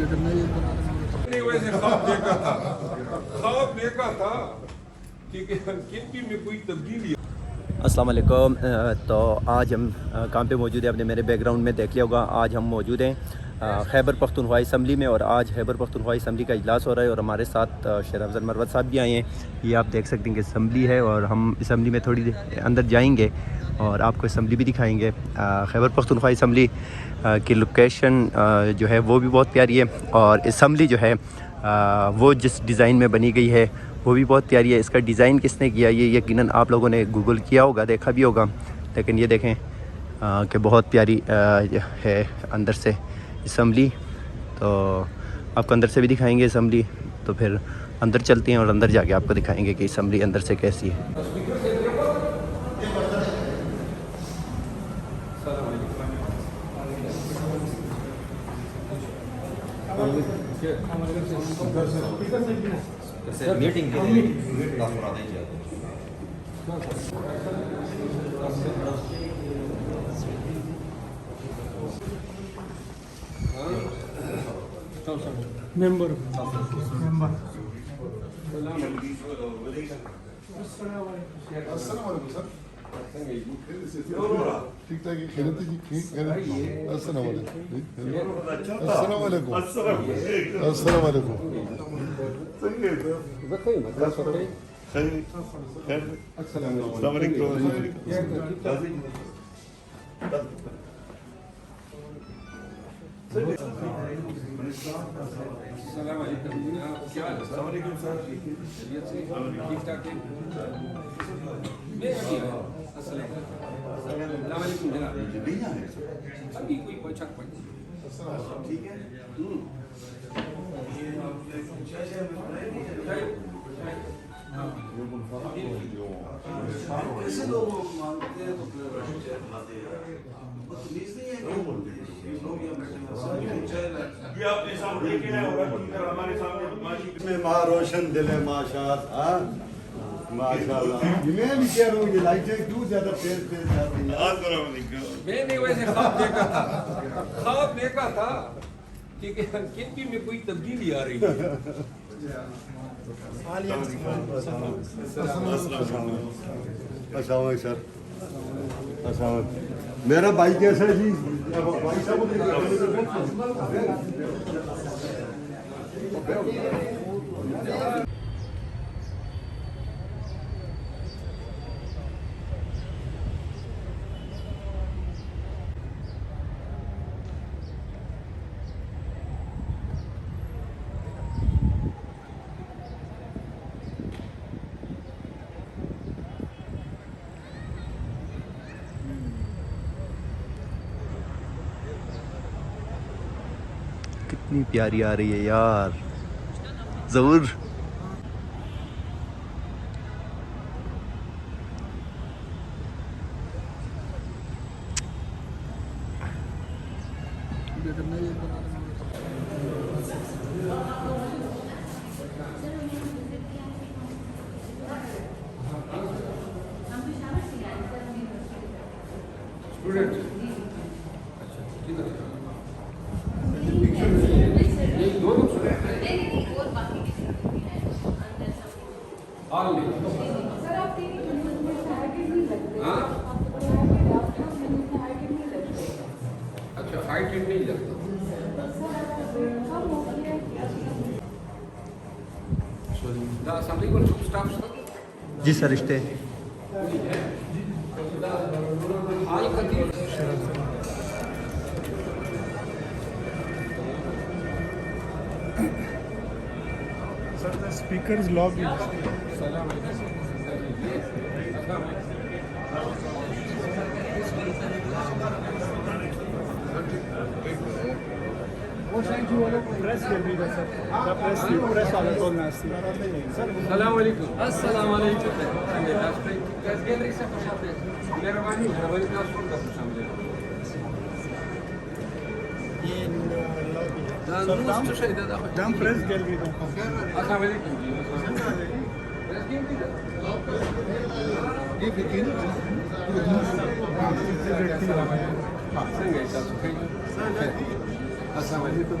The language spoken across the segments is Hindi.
नहीं वैसे ख्वाब देखा था कि किनकी में कोई तब्दीली। अस्सलाम वालेकुम। तो आज हम कहाँ पे मौजूद हैं, आपने मेरे बैकग्राउंड में देख लिया होगा। आज हम मौजूद हैं खैबर पख्तूनख्वा असम्बली में, और आज खैबर पख्तूनख्वा असम्बली का इजलास हो रहा है और हमारे साथ शेर अफजल मरवत साहब भी आए हैं। ये आप देख सकते हैं कि असम्बली है और हम असम्बली में थोड़ी अंदर जाएंगे और आपको असम्बली भी दिखाएंगे। खैबर पख्तूनख्वा असम्बली की लोकेशन जो है वो भी बहुत प्यारी है, और असम्बली जो है वो जिस डिज़ाइन में बनी गई है वो भी बहुत प्यारी है। इसका डिज़ाइन किसने किया ये यकीनन आप लोगों ने गूगल किया होगा, देखा भी होगा, लेकिन ये देखें कि बहुत प्यारी है अंदर से असम्बली। तो आपको अंदर से भी दिखाएंगे असम्बली, तो फिर अंदर चलते हैं और अंदर जाके आपको दिखाएंगे कि असम्बली अंदर से कैसी है। मीटिंग के लिए मेंबर ठीक ठाक है। खैरियत जी, अस्सलाम वालेकुम। अस्सलाम वालेकुम। ऐसे लोग मांगते हैं तो ये अपने सामने लेके आया होगा कि हमारे सामने बदमाशी में माँ रोशन दिल है माशाअल्लाह, माशाअल्लाह। मैं भी कह रहा हूँ ये लाइटें क्यों ज्यादा तेज जाती हैं। मैंने वैसे ख्वाब देखा था कि किनकी में कोई तब्दीली आ रही है। अस्सलाम सर, अस्सलाम। मेरा भाई कैसा है जी? भाई साहब कितनी प्यारी आ रही है यार, ज़रूर। अच्छा, हाइट नहीं लगता। जी सर, रिश्ते Sir, the speaker's log is. Press gallery का sir. The press वाला तो नास्ती. अस्सलाम वालेकुम। अस्सलाम वालेकुम। प्रेस गैलरी से खुश आमदीद। मेहरबानी हमारी क्लास फोन का खुश आमदीद। ये lobby है. Sir, Down press gallery का. अस्सलाम वालेकुम। प्रेस गैलरी का। ये बिकिन हाँ, संगे अस्सलाम वालेकुम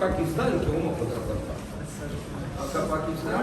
पाकिस्तान क्यों पाकिस्तान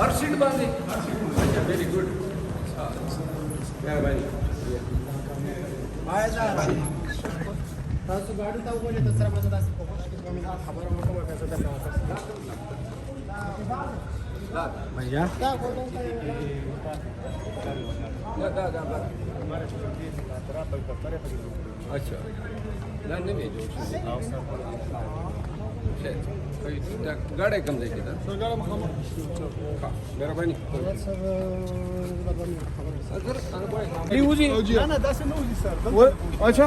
हर सीट बांधे वेरी गुड मेहरबानी भैया अच्छा नहीं भेजो गाड्या कम जायची तर मेहरबानी अच्छा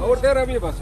और तेरा भी बस